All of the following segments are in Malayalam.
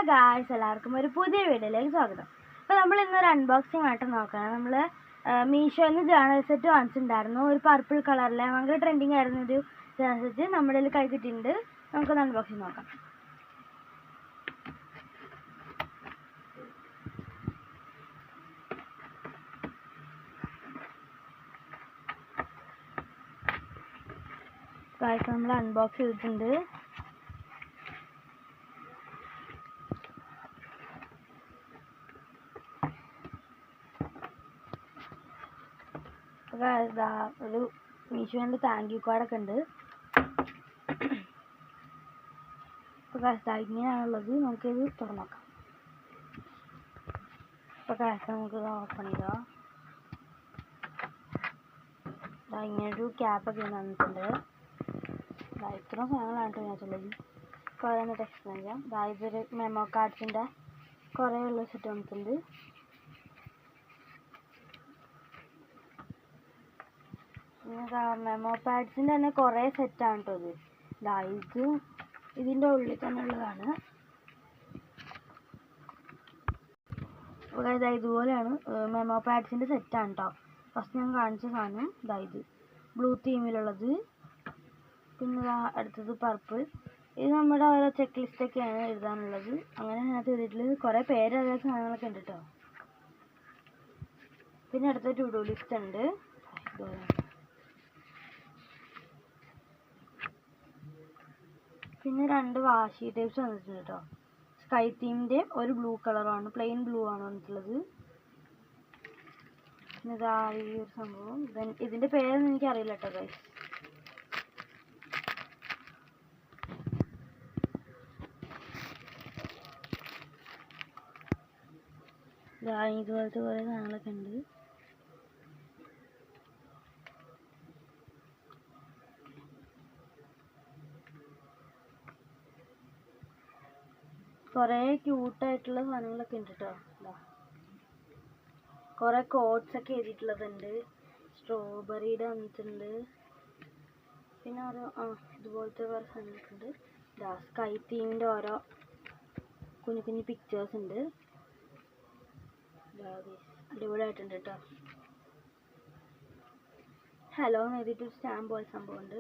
ഗായ്സ്, എല്ലാവർക്കും ഒരു പുതിയ വീഡിയോയിലേക്ക് സ്വാഗതം. അപ്പോൾ നമ്മൾ ഇന്നൊരു അൺബോക്സിംഗ് ആയിട്ട് നോക്കണം. നമ്മൾ മീഷോയിൽ നിന്ന് ജേണൽ സെറ്റ് വാങ്ങിച്ചിട്ടുണ്ടായിരുന്നു. ഒരു പർപ്പിൾ കളറിലെ ഭയങ്കര ട്രെൻഡിങ് ആയിരുന്നു ഒരു ജേണൽ സെറ്റ്. നമ്മുടെ കയ്യിൽ കൈ കിട്ടിയിട്ടുണ്ട്. നമുക്കൊന്ന് അൺബോക്സിംഗ് നോക്കാം. ഗായ്സ്, നമ്മൾ അൺബോക്സ് ചെയ്തിട്ടുണ്ട്. ഒരു മീഷോൻ്റെ താങ്ക് യു കാർഡൊക്കെ ഉണ്ട്. അപ്പോൾ ഇങ്ങനെയാണുള്ളത്. നമുക്കിത് തുറന്നു നോക്കാം. അപ്പോൾ നമുക്ക് ഓപ്പൺ ചെയ്താൽ ഇങ്ങനൊരു ക്യാപ്പൊക്കെ വന്നിട്ടുണ്ട്. ഇത്ര സാധനങ്ങളാണ് ഇതിനകത്തുള്ളത്. കുറേ എന്നിട്ട് എക്സ്പ്ലെയിൻ ചെയ്യാം. ഇതൊരു മെമ്മോ കാർഡ്സിൻ്റെ കുറേ ഉള്ള സെറ്റ് വന്നിട്ടുണ്ട്. മെമ്മോ പാഡ്സിൻ്റെ തന്നെ കുറേ സെറ്റാണ് കേട്ടോ ഇത്. ഇതിൻ്റെ ഉള്ളിൽ തന്നെ ഉള്ളതാണ്. ഇതുപോലെയാണ് മെമ്മോ പാഡ്സിൻ്റെ സെറ്റാണ് കേട്ടോ. ഫസ്റ്റ് ഞാൻ കാണിച്ച സാധനം ഇത് ബ്ലൂ തീമിലുള്ളത്. പിന്നെ അടുത്തത് പർപ്പിൾ. ഇത് നമ്മുടെ ഓരോ ചെക്ക് ലിസ്റ്റൊക്കെയാണ് എഴുതാനുള്ളത്. അങ്ങനെ അതിനകത്ത് എഴുതിയിട്ടുള്ളത് കുറേ പേര് അതേ സാധനങ്ങളൊക്കെ ഉണ്ട് കേട്ടോ. പിന്നെ അടുത്ത ടു ഡു ലിസ്റ്റ് ഉണ്ട്. ഇതുപോലെ പിന്നെ 2 വാഷി ടൈപ്സ് വന്നിട്ടുണ്ട് കേട്ടോ. സ്കൈ തീമിൻ്റെ ഒരു ബ്ലൂ കളറാണ്, പ്ലെയിൻ ബ്ലൂ ആണ് വന്നിട്ടുള്ളത്. പിന്നെ ഈ ഒരു സംഭവം, ഇതിൻ്റെ പേരൊന്നും എനിക്കറിയില്ല കേട്ടോ ഗൈസ്. ഇതുപോലത്തെ കുറേ സാധനങ്ങളൊക്കെ ഉണ്ട്. കുറേ ക്യൂട്ടായിട്ടുള്ള സാധനങ്ങളൊക്കെ ഉണ്ട് കേട്ടോ. കുറേ കോട്ട്സ് ഒക്കെ എഴുതിയിട്ടുള്ളതുണ്ട്. സ്ട്രോബെറിയുടെ വന്നിട്ടുണ്ട്. പിന്നെ ഓരോ ഇതുപോലത്തെ കുറേ സാധനങ്ങളൊക്കെ ഉണ്ട്. സ്കൈ തീമിൻ്റെ ഓരോ കുഞ്ഞു കുഞ്ഞു പിക്ചേഴ്സ് ഉണ്ട്. അടിപൊളിയായിട്ടുണ്ട് കേട്ടോ. ഹലോ എന്ന് എഴുതിയിട്ട് സ്റ്റാമ്പ് പോലെ സംഭവമുണ്ട്.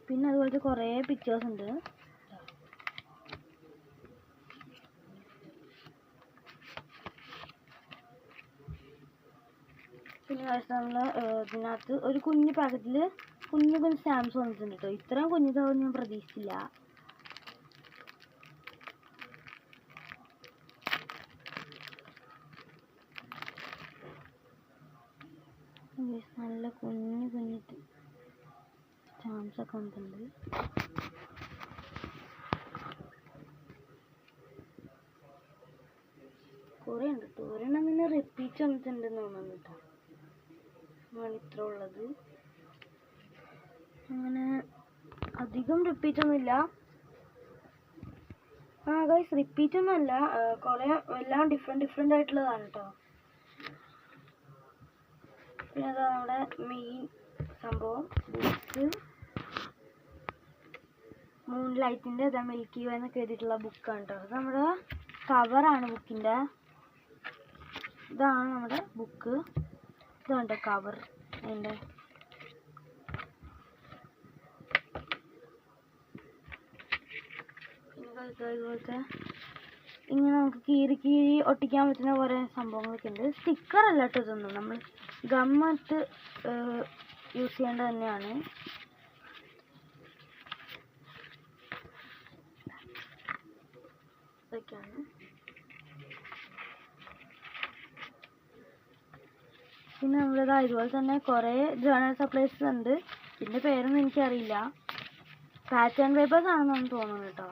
പിന്നെ അതുപോലത്തെ കുറേ പിക്ചേഴ്സ് ഉണ്ട്. പിന്നെ നമ്മൾ ഇതിനകത്ത് ഒരു കുഞ്ഞു പാക്കറ്റിൽ കുഞ്ഞു കുഞ്ഞു സ്റ്റാമ്പ്സ് വന്നിട്ടുണ്ട് കേട്ടോ. ഇത്രയും കുഞ്ഞിതാവും ഞാൻ പ്രതീക്ഷിച്ചില്ല. നല്ല കുഞ്ഞു കുഞ്ഞു സ്റ്റാമ്പ്സ് ഒക്കെ വന്നിട്ടുണ്ട്. കുറേ ഉണ്ട് കേട്ടോ. ഒരെണ്ണം അങ്ങനെ റിപ്പീറ്റ് വന്നിട്ടുണ്ടെന്ന് തോന്നുന്നു കേട്ടോ. ഇത്ര ഉള്ളത് അങ്ങനെ അധികം റിപ്പീറ്റ് ഒന്നുമില്ല. ഗൈസ്, റിപ്പീറ്റ് ഒന്നുമല്ല. കുറേ എല്ലാം ഡിഫറെൻ്റ് ആയിട്ടുള്ളതാണ് കേട്ടോ. പിന്നെ അത് നമ്മുടെ മെയിൻ സംഭവം ബുക്സ്, മൂൺ ലൈറ്റിൻ്റെ മിൽക്കി വേ എന്നൊക്കെ എഴുതിയിട്ടുള്ള ബുക്കാണ് കേട്ടോ. അത് നമ്മുടെ കവറാണ് ബുക്കിൻ്റെ. ഇതാണ് നമ്മുടെ ബുക്ക്. ഇതാണ് കവർ അതിൻ്റെ. ഇതുപോലത്തെ ഇങ്ങനെ നമുക്ക് കീറി ഒട്ടിക്കാൻ പറ്റുന്ന കുറേ സംഭവങ്ങളൊക്കെ ഉണ്ട്. സ്റ്റിക്കറല്ല കേട്ടോ ഇതൊന്നും. നമ്മൾ ഗമ്മായിട്ട് യൂസ് ചെയ്യേണ്ടത് തന്നെയാണ്. ഇതൊക്കെയാണ്. പിന്നെ ഇതുപോലെ തന്നെ കുറേ ജേണൽ സപ്ലൈസ് ഉണ്ട്. ഇതിൻ്റെ പേരൊന്നും എനിക്കറിയില്ല. പാറ്റേൺ പേപ്പേഴ്സ് ആണെന്നാണ് തോന്നുന്നത് കേട്ടോ.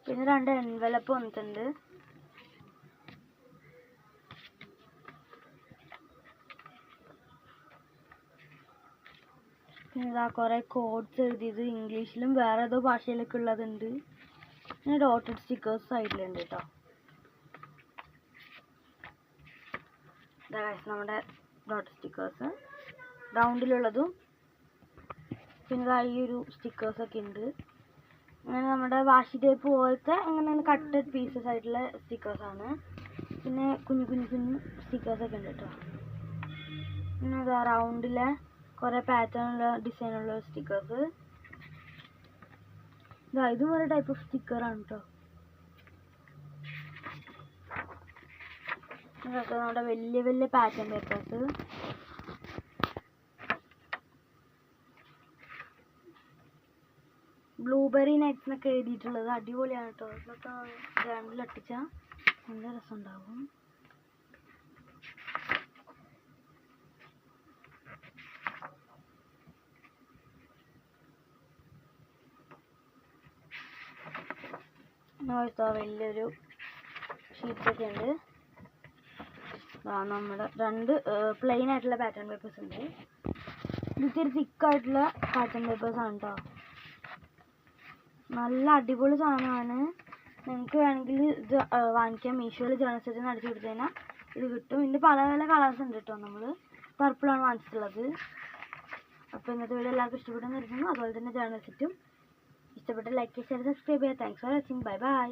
പിന്നെ 2 എൻവലപ്പ് വന്നിട്ടുണ്ട്. പിന്നെ കുറേ കോഡ്സ് എഴുതിയത് ഇംഗ്ലീഷിലും വേറെ ഏതോ ഭാഷയിലൊക്കെ ഉള്ളതുണ്ട്. പിന്നെ ഡോട്ടഡ് സ്റ്റിക്കേഴ്സ് സൈഡിലുണ്ട് കേട്ടോ. നമ്മുടെ ഡോട്ട് സ്റ്റിക്കേഴ്സ് റൗണ്ടിലുള്ളതും പിന്നെ ഈ ഒരു സ്റ്റിക്കേഴ്സൊക്കെ ഉണ്ട്. അങ്ങനെ നമ്മുടെ വാഷി ടേപ്പ് പോലത്തെ അങ്ങനെ കട്ടഡ് പീസസ് ആയിട്ടുള്ള സ്റ്റിക്കേഴ്സാണ്. പിന്നെ കുഞ്ഞു കുഞ്ഞു കുഞ്ഞു സ്റ്റിക്കേഴ്സൊക്കെ ഉണ്ട് കേട്ടോ. പിന്നെ അതാ റൗണ്ടിലെ കുറേ പാറ്റേണുള്ള ഡിസൈനുള്ള സ്റ്റിക്കേഴ്സ്. ഇതും ഒരു ടൈപ്പ് ഓഫ് സ്റ്റിക്കറാണ് കേട്ടോ. ഇതൊക്കെ നമ്മുടെ വലിയ വലിയ പാറ്റേൺ പേപ്പേഴ്സ്. ബ്ലൂബെറി നട്ട്സ് എന്നൊക്കെ എഴുതിയിട്ടുള്ളത് അടിപൊളിയാണ് കേട്ടോ. ഇതൊക്കെ ജേണലിൽ ഒട്ടിച്ചാൽ നല്ല രസമുണ്ടാകും. വലിയൊരു ഷീറ്റ്സൊക്കെ ഉണ്ട്. നമ്മുടെ 2 പ്ലെയിൻ ആയിട്ടുള്ള പാറ്റേൺ പേപ്പേഴ്സ് ഉണ്ട്. ഇതൊരു തിക്കായിട്ടുള്ള പാറ്റേൺ പേപ്പേഴ്സാണ് കേട്ടോ. നല്ല അടിപൊളി സാധനമാണ്. നിങ്ങൾക്ക് വേണമെങ്കിൽ ഇത് വാങ്ങിക്കാം. മീഷോയിൽ ജേണൽ സെറ്റ് അടിച്ചു കൊടുത്തു കഴിഞ്ഞാൽ ഇത് കിട്ടും. ഇതിൻ്റെ പല പല കളേഴ്സ് ഉണ്ട് കേട്ടോ. നമ്മൾ പർപ്പിളാണ് വാങ്ങിച്ചിട്ടുള്ളത്. അപ്പോൾ ഇന്നത്തെ വീഡിയോ എല്ലാവർക്കും ഇഷ്ടപ്പെട്ടെന്ന് ഇരിക്കുന്നു. അതുപോലെ തന്നെ ജേണൽ സെറ്റും ഇഷ്ടപ്പെട്ട ലൈക്ക് ഷെയർ സബ്സ്ക്രൈബ് ചെയ്യുക. Thanks for watching. Bye bye.